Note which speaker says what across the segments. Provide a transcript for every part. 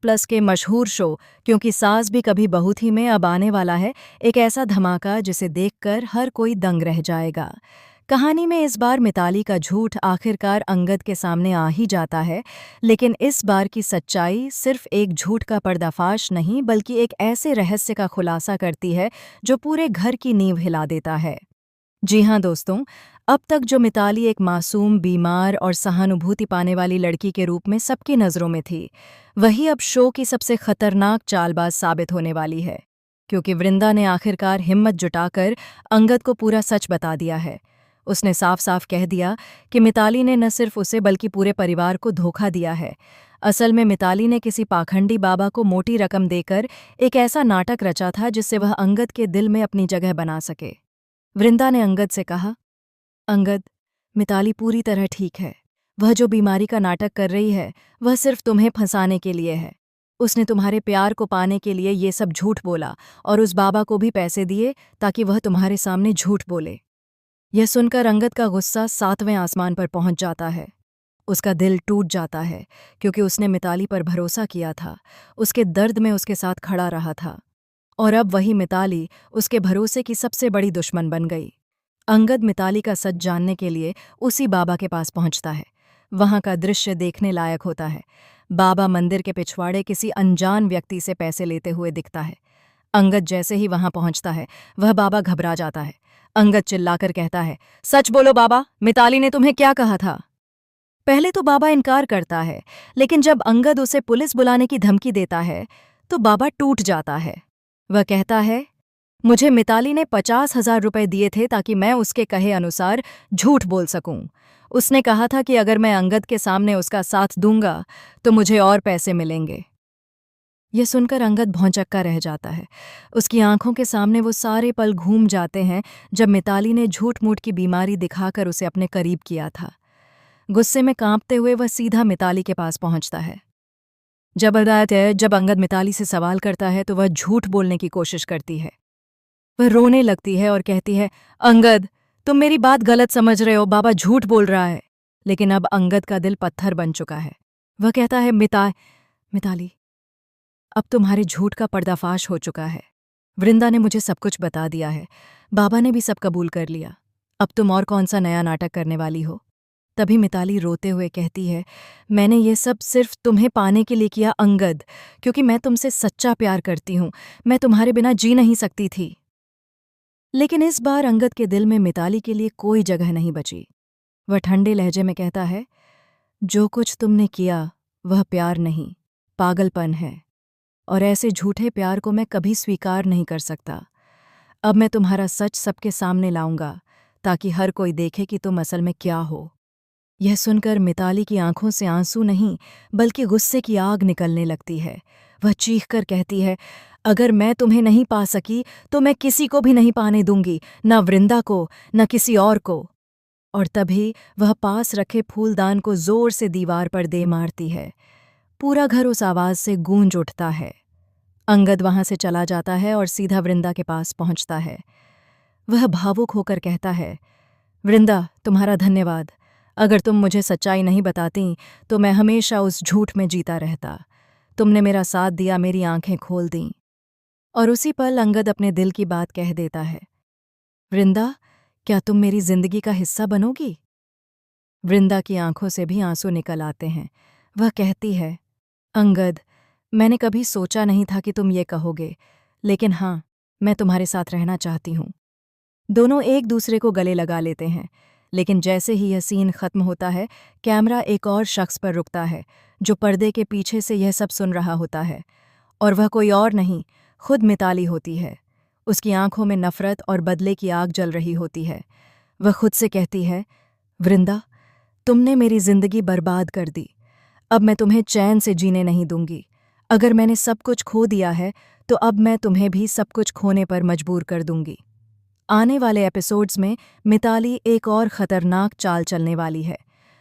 Speaker 1: Plus के मशहूर show क्योंकि सास भी कभी बहू थी में अब आने वाला है एक ऐसा धमाका जिसे देखकर हर कोई दंग रह जाएगा। कहानी में इस बार मिताली का झूठ आखिरकार अंगद के सामने आ ही जाता है, लेकिन इस बार की सच्चाई सिर्फ एक झूठ का पर्दाफाश नहीं बल्कि एक ऐसे रहस्य का खुलासा करती है जो पूरे घर की नींव हिला देता है। जी हाँ दोस्तों, अब तक जो मिताली एक मासूम, बीमार और सहानुभूति पाने वाली लड़की के रूप में सबकी नज़रों में थी, वही अब शो की सबसे खतरनाक चालबाज साबित होने वाली है। क्योंकि वृंदा ने आखिरकार हिम्मत जुटाकर अंगद को पूरा सच बता दिया है। उसने साफ साफ कह दिया कि मिताली ने न सिर्फ उसे बल्कि पूरे परिवार को धोखा दिया है। असल में मिताली ने किसी पाखंडी बाबा को मोटी रकम देकर एक ऐसा नाटक रचा था जिससे वह अंगद के दिल में अपनी जगह बना सके। वृंदा ने अंगद से कहा, अंगद, मिताली पूरी तरह ठीक है। वह जो बीमारी का नाटक कर रही है वह सिर्फ तुम्हें फंसाने के लिए है। उसने तुम्हारे प्यार को पाने के लिए ये सब झूठ बोला और उस बाबा को भी पैसे दिए ताकि वह तुम्हारे सामने झूठ बोले। यह सुनकर अंगद का गुस्सा 7वें आसमान पर पहुंच जाता है। उसका दिल टूट जाता है क्योंकि उसने मिताली पर भरोसा किया था, उसके दर्द में उसके साथ खड़ा रहा था, और अब वही मिताली उसके भरोसे की सबसे बड़ी दुश्मन बन गई। अंगद मिताली का सच जानने के लिए उसी बाबा के पास पहुंचता है। वहां का दृश्य देखने लायक होता है। बाबा मंदिर के पिछवाड़े किसी अनजान व्यक्ति से पैसे लेते हुए दिखता है। अंगद जैसे ही वहां पहुंचता है वह बाबा घबरा जाता है। अंगद चिल्लाकर कहता है, सच बोलो बाबा, मिताली ने तुम्हें क्या कहा था? पहले तो बाबा इनकार करता है, लेकिन जब अंगद उसे पुलिस बुलाने की धमकी देता है तो बाबा टूट जाता है। वह कहता है, मुझे मिताली ने 50,000 रुपए दिए थे ताकि मैं उसके कहे अनुसार झूठ बोल सकूं। उसने कहा था कि अगर मैं अंगद के सामने उसका साथ दूंगा तो मुझे और पैसे मिलेंगे। यह सुनकर अंगद भौंचक्का रह जाता है। उसकी आंखों के सामने वो सारे पल घूम जाते हैं जब मिताली ने झूठ-मूठ की बीमारी दिखाकर उसे अपने करीब किया था। गुस्से में कांपते हुए वह सीधा मिताली के पास पहुंचता है। जब अंगद मिताली से सवाल करता है तो वह झूठ बोलने की कोशिश करती है। वह रोने लगती है और कहती है, अंगद, तुम मेरी बात गलत समझ रहे हो, बाबा झूठ बोल रहा है। लेकिन अब अंगद का दिल पत्थर बन चुका है। वह कहता है, मिताली, अब तुम्हारे झूठ का पर्दाफाश हो चुका है। वृंदा ने मुझे सब कुछ बता दिया है। बाबा ने भी सब कबूल कर लिया। अब तुम और कौन सा नया नाटक करने वाली हो? तभी मिताली रोते हुए कहती है, मैंने ये सब सिर्फ तुम्हें पाने के लिए किया अंगद, क्योंकि मैं तुमसे सच्चा प्यार करती हूँ। मैं तुम्हारे बिना जी नहीं सकती थी। लेकिन इस बार अंगद के दिल में मिताली के लिए कोई जगह नहीं बची। वह ठंडे लहजे में कहता है, जो कुछ तुमने किया वह प्यार नहीं, पागलपन है, और ऐसे झूठे प्यार को मैं कभी स्वीकार नहीं कर सकता। अब मैं तुम्हारा सच सबके सामने लाऊंगा ताकि हर कोई देखे कि तुम असल में क्या हो। यह सुनकर मिताली की आंखों से आंसू नहीं बल्कि गुस्से की आग निकलने लगती है। वह चीखकर कहती है, अगर मैं तुम्हें नहीं पा सकी तो मैं किसी को भी नहीं पाने दूंगी, न वृंदा को न किसी और को। और तभी वह पास रखे फूलदान को जोर से दीवार पर दे मारती है। पूरा घर उस आवाज से गूंज उठता है। अंगद वहां से चला जाता है और सीधा वृंदा के पास पहुंचता है। वह भावुक होकर कहता है, वृंदा, तुम्हारा धन्यवाद। अगर तुम मुझे सच्चाई नहीं बताती तो मैं हमेशा उस झूठ में जीता रहता। तुमने मेरा साथ दिया, मेरी आंखें खोल दीं। और उसी पल अंगद अपने दिल की बात कह देता है, वृंदा, क्या तुम मेरी जिंदगी का हिस्सा बनोगी? वृंदा की आंखों से भी आंसू निकल आते हैं। वह कहती है, अंगद, मैंने कभी सोचा नहीं था कि तुम ये कहोगे, लेकिन हाँ, मैं तुम्हारे साथ रहना चाहती हूँ। दोनों एक दूसरे को गले लगा लेते हैं, लेकिन जैसे ही यह सीन खत्म होता है, कैमरा एक और शख्स पर रुकता है जो पर्दे के पीछे से यह सब सुन रहा होता है, और वह कोई और नहीं, खुद मिताली होती है। उसकी आंखों में नफरत और बदले की आग जल रही होती है। वह खुद से कहती है, वृंदा, तुमने मेरी जिंदगी बर्बाद कर दी। अब मैं तुम्हें चैन से जीने नहीं दूंगी। अगर मैंने सब कुछ खो दिया है तो अब मैं तुम्हें भी सब कुछ खोने पर मजबूर कर दूंगी। आने वाले एपिसोड्स में मिताली एक और खतरनाक चाल चलने वाली है।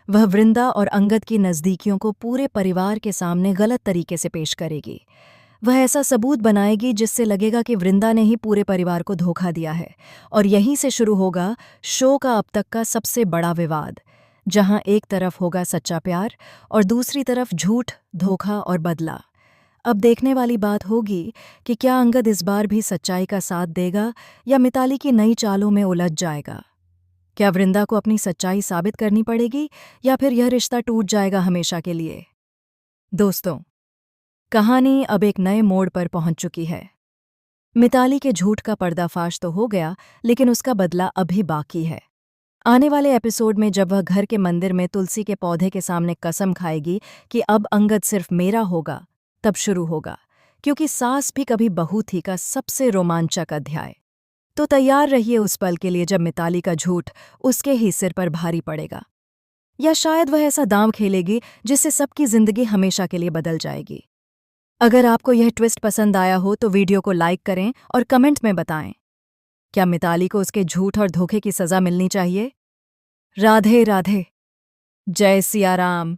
Speaker 1: वह वृंदा और अंगद की नज़दीकियों को पूरे परिवार के सामने गलत तरीके से पेश करेगी। वह ऐसा सबूत बनाएगी जिससे लगेगा कि वृंदा ने ही पूरे परिवार को धोखा दिया है, और यहीं से शुरू होगा शो का अब तक का सबसे बड़ा विवाद, जहां एक तरफ होगा सच्चा प्यार और दूसरी तरफ झूठ, धोखा और बदला। अब देखने वाली बात होगी कि क्या अंगद इस बार भी सच्चाई का साथ देगा या मिताली की नई चालों में उलझ जाएगा। क्या वृंदा को अपनी सच्चाई साबित करनी पड़ेगी या फिर यह रिश्ता टूट जाएगा हमेशा के लिए। दोस्तों, कहानी अब एक नए मोड़ पर पहुंच चुकी है। मिताली के झूठ का पर्दाफाश तो हो गया, लेकिन उसका बदला अभी बाकी है। आने वाले एपिसोड में जब वह घर के मंदिर में तुलसी के पौधे के सामने कसम खाएगी कि अब अंगद सिर्फ मेरा होगा, तब शुरू होगा, क्योंकि सास भी कभी बहू थी का सबसे रोमांचक अध्याय। तो तैयार रहिए उस पल के लिए जब मिताली का झूठ उसके ही सिर पर भारी पड़ेगा, या शायद वह ऐसा दांव खेलेगी जिससे सबकी जिंदगी हमेशा के लिए बदल जाएगी। अगर आपको यह ट्विस्ट पसंद आया हो तो वीडियो को लाइक करें और कमेंट में बताएं, क्या मिताली को उसके झूठ और धोखे की सजा मिलनी चाहिए। राधे राधे। जय सिया राम।